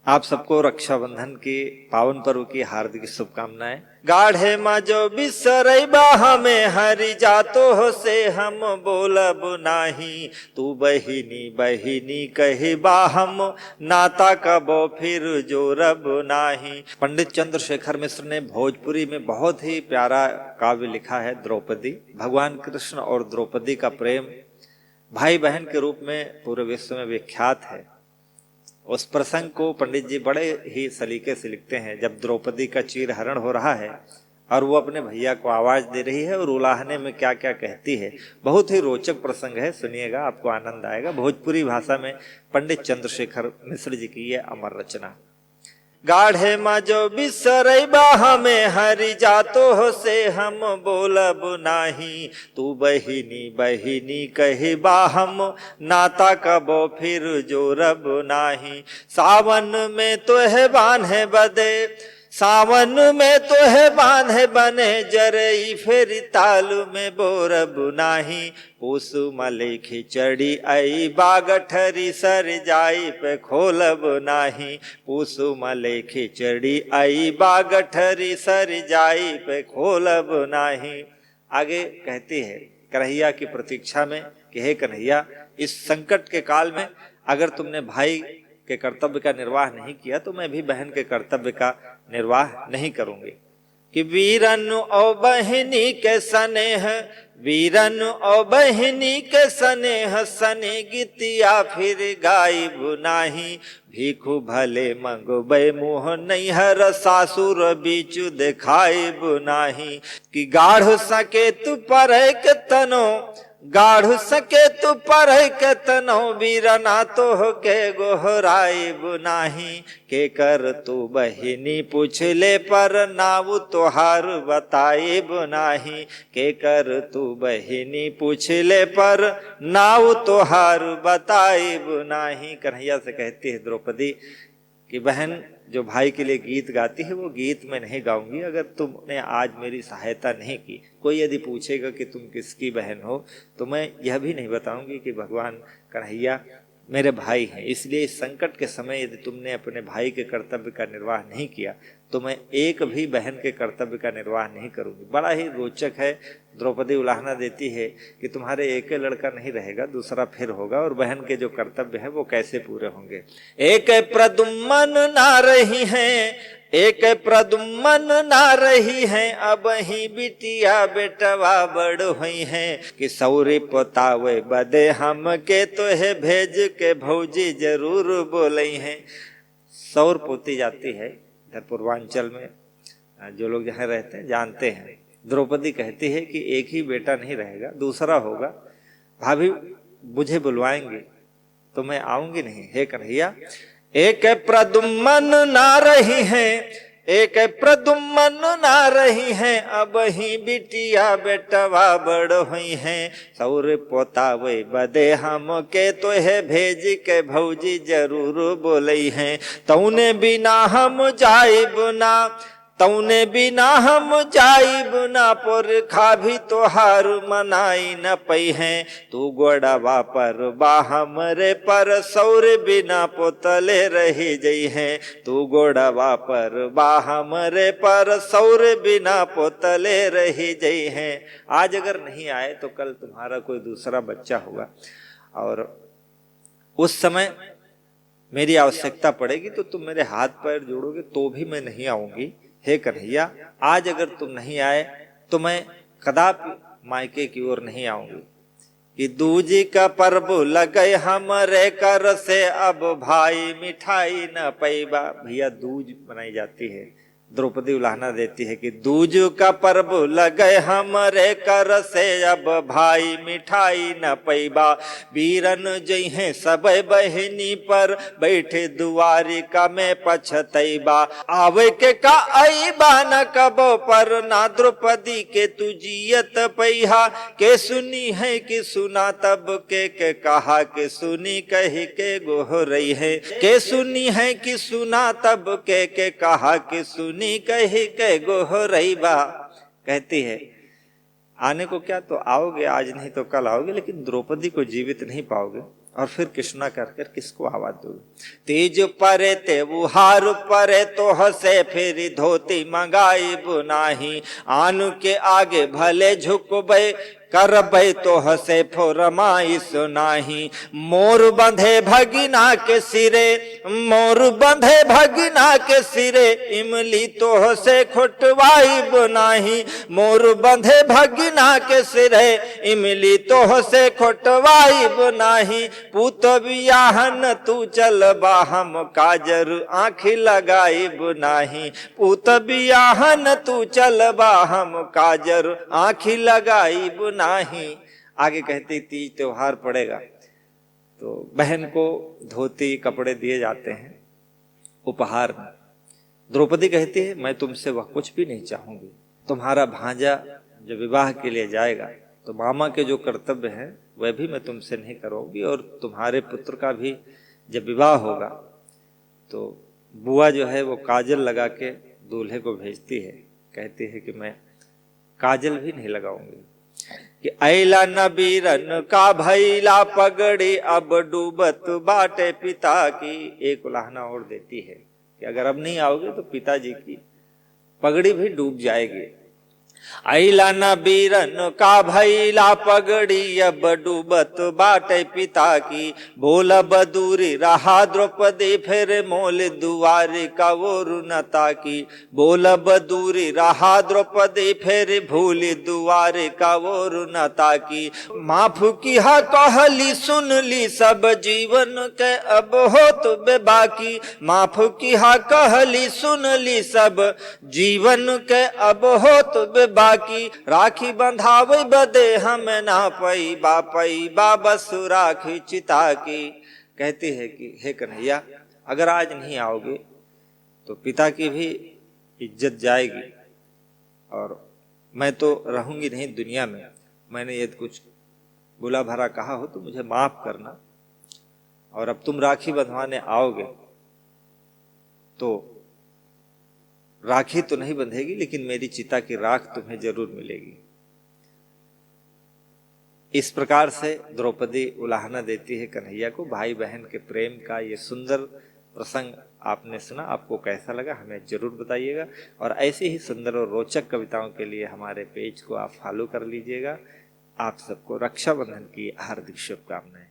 आप सबको रक्षाबंधन के पावन पर्व की हार्दिक शुभकामनाएं। गाढ़े माँ जो बिसरैबा हमें हरि जातो हो से हम बोलब नाही, तू बहिनी बहिनी कहिबा हम नाता कबो फिर जोरब नाही। पंडित चंद्रशेखर मिश्र ने भोजपुरी में बहुत ही प्यारा काव्य लिखा है द्रौपदी। भगवान कृष्ण और द्रौपदी का प्रेम भाई बहन के रूप में पूरे विश्व में विख्यात है। उस प्रसंग को पंडित जी बड़े ही सलीके से लिखते हैं। जब द्रौपदी का चीरहरण हो रहा है और वो अपने भैया को आवाज दे रही है और उलाहने में क्या क्या कहती है, बहुत ही रोचक प्रसंग है, सुनिएगा, आपको आनंद आएगा। भोजपुरी भाषा में पंडित चंद्रशेखर मिश्र जी की यह अमर रचना। गाढ़े माँ जो बिसरैबा हमें हरि जातो हो से हम बोलब नाही, तू बहिनी बहिनी कहिबा हम नाता कबो फिर जोरब नाही। सावन में तो है बान्हे बदे, सावन में तो है बांधे बने जरई फिर तालु में बोरब नाही। पूस मले खिचड़ी आई बागठरी सर जाई पे खोलब नाही। पूस मले खिचड़ी आई बागठरी सर जाई पे खोलब नाही। आगे कहती है कन्हैया की प्रतीक्षा में कि हे कन्हैया, इस संकट के काल में अगर तुमने भाई के कर्तव्य का निर्वाह नहीं किया तो मैं भी बहन के कर्तव्य का निर्वाह नहीं करूंगी। कि वीरन और बहनी के स्नेह, वीरन और बहनी के स्नेह सने गीतिया फिर गायब नाही। भीखु भले मंगबे मुँह नैहर सासुर बीचु देखाइब नाही। कि गाढ़ सके तू पर तनो, गाढ़ सके तू पर तनो वीरना तो के गोहराइब नाही। के कर तू बहिनी पूछले पर नाव तोहार बताइब नाही। के कर तू बहिनी पूछले पर नाव तोहार बताइब नाही। कन्हैया से कहती है द्रौपदी कि बहन जो भाई के लिए गीत गाती है वो गीत मैं नहीं गाऊंगी अगर तुमने आज मेरी सहायता नहीं की। कोई यदि पूछेगा कि तुम किसकी बहन हो तो मैं यह भी नहीं बताऊंगी कि भगवान कन्हैया मेरे भाई हैं। इसलिए इस संकट के समय यदि तुमने अपने भाई के कर्तव्य का निर्वाह नहीं किया तो मैं एक भी बहन के कर्तव्य का निर्वाह नहीं करूंगी। बड़ा ही रोचक है। द्रौपदी उलाहना देती है कि तुम्हारे एक लड़का नहीं रहेगा, दूसरा फिर होगा, और बहन के जो कर्तव्य है वो कैसे पूरे होंगे। एक प्रदुम्मन ना रही हैं, एक प्रदुम्मन ना रही हैं, अब ही बिटिया बेटवा बड़ हुई हैं। कि सौरी पोतावे बदे हम के तो है भेज के भौजी जरूर बोलई हैं। सौर पोती जाती है इधर पूर्वांचल में, जो लोग जहाँ रहते हैं जानते हैं। द्रौपदी कहती है कि एक ही बेटा नहीं रहेगा, दूसरा होगा। भाभी मुझे बुलवाएंगे तो मैं आऊंगी नहीं। हे कन्हैया, एक प्रदुम्मन ना रही हैं, एक प्रदुम्मन ना रही हैं, अब ही बिटिया बेटवा बड़ हुई हैं। सौर पोतावे बदे हम के तो है भेज के भौजी जरूर बोलई हैं। तौने बिना हम जाइब ना, तौने बिना हम जाइब ना, पुरखा भी तोहार मनाई न पई हैं। तू गोड़वा पर बाहम रे पर सौर बिना पोतले रही जई हैं। तू गोड़वा पर बाहम रे पर सौर बिना पोतले रही जई हैं। आज अगर नहीं आए तो कल तुम्हारा कोई दूसरा बच्चा होगा और उस समय मेरी आवश्यकता पड़ेगी तो तुम मेरे हाथ पैर जोड़ोगे तो भी मैं नहीं आऊंगी। हे कन्हैया, आज अगर तुम नहीं आए तो मैं कदापि मायके की ओर नहीं आऊंगी। कि दूजी का पर्व लगे हमरे कर से, अब भाई मिठाई न पैबा। भैया दूज मनाई जाती है। द्रौपदी उलाहना देती है कि दूज का पर्व लगे हमरे कर से, अब भाई मिठाई न पैबा। वीरन जइहे सब बहिनी पर बैठे दुआरी का में पछतैबा। आवे के का अइबा न कबो पर ना द्रौपदी के तुजियत पैहा। के सुनी है कि सुना तब के कहा के सुनी कही के गोहरई है। के सुनी है कि सुना तब के कहा कि सुनी कही के गोहरई बा। कहती है आने को क्या तो आओगे, आज नहीं तो कल आओगे, लेकिन द्रौपदी को जीवित नहीं पाओगे। और फिर कृष्णा कर कर किसको आवाज दोगे। तीज परे त्योहार परे तो हंसे फिर धोती मंगाई बुनाही, आनु के आगे भले झुकबे करबै तो हंसे फोरमाई सुनाही। मोर बंधे भगिना के सिरे, मोर बंधे भगिना के सिरे, इमली तो हंसे खुटवाई बुनाही। मोर बंधे भगिना के सिरे, इमली तो हंसे खुटवाई बुनाही। पूत बियाहन तू चलबा हम काजर आँखी लगाई बुनाही। पूत बियाहन तू चलबा हम काजर आँखी लगाई बुनाही। आगे कहती तीज त्योहार पड़ेगा तो बहन को धोती कपड़े दिए जाते हैं उपहार में। द्रौपदी कहती है मैं तुमसे वह कुछ भी नहीं चाहूंगी, तुम्हारा भांजा जब विवाह के लिए जाएगा तो मामा के जो कर्तव्य हैं वह भी मैं तुमसे नहीं करूंगी, और तुम्हारे पुत्र का भी जब विवाह होगा तो बुआ जो है वो काजल लगा के दूल्हे को भेजती है, कहती है कि मैं काजल भी नहीं लगाऊंगी। कि ऐला नबीरन का भैला पगड़ी अब डूबत बाटे पिता की। एक उलाहना और देती है कि अगर अब नहीं आओगे तो पिताजी की पगड़ी भी डूब जाएगी। ऐला नबीरन का भैला पगड़ी अब डूबत बाटे पिता की। बोल बदूरी रहा द्रौपदी फिर मोल दुआरी का वो रुनता की। बोल बदूरी रहा द्रौपदी फिर भूली दुआरी का वो रुनता की। माफ किया कहली सुन ली सब जीवन के अब होत बेबाकी। माफ किया कहली सुन ली सब जीवन के अब होत बाकी। राखी बंधावे बदे हम ना पैबा बस राखी चिता की। कहती है कि हे कन्हैया अगर आज नहीं आओगे तो पिता की भी इज्जत जाएगी और मैं तो रहूंगी नहीं दुनिया में। मैंने यदि कुछ बुला भरा कहा हो तो मुझे माफ करना, और अब तुम राखी बंधवाने आओगे तो राखी तो नहीं बंधेगी लेकिन मेरी चिता की राख तुम्हें जरूर मिलेगी। इस प्रकार से द्रौपदी उलाहना देती है कन्हैया को। भाई बहन के प्रेम का ये सुंदर प्रसंग आपने सुना, आपको कैसा लगा हमें जरूर बताइएगा, और ऐसी ही सुंदर और रोचक कविताओं के लिए हमारे पेज को आप फॉलो कर लीजिएगा। आप सबको रक्षाबंधन की हार्दिक शुभकामनाएं।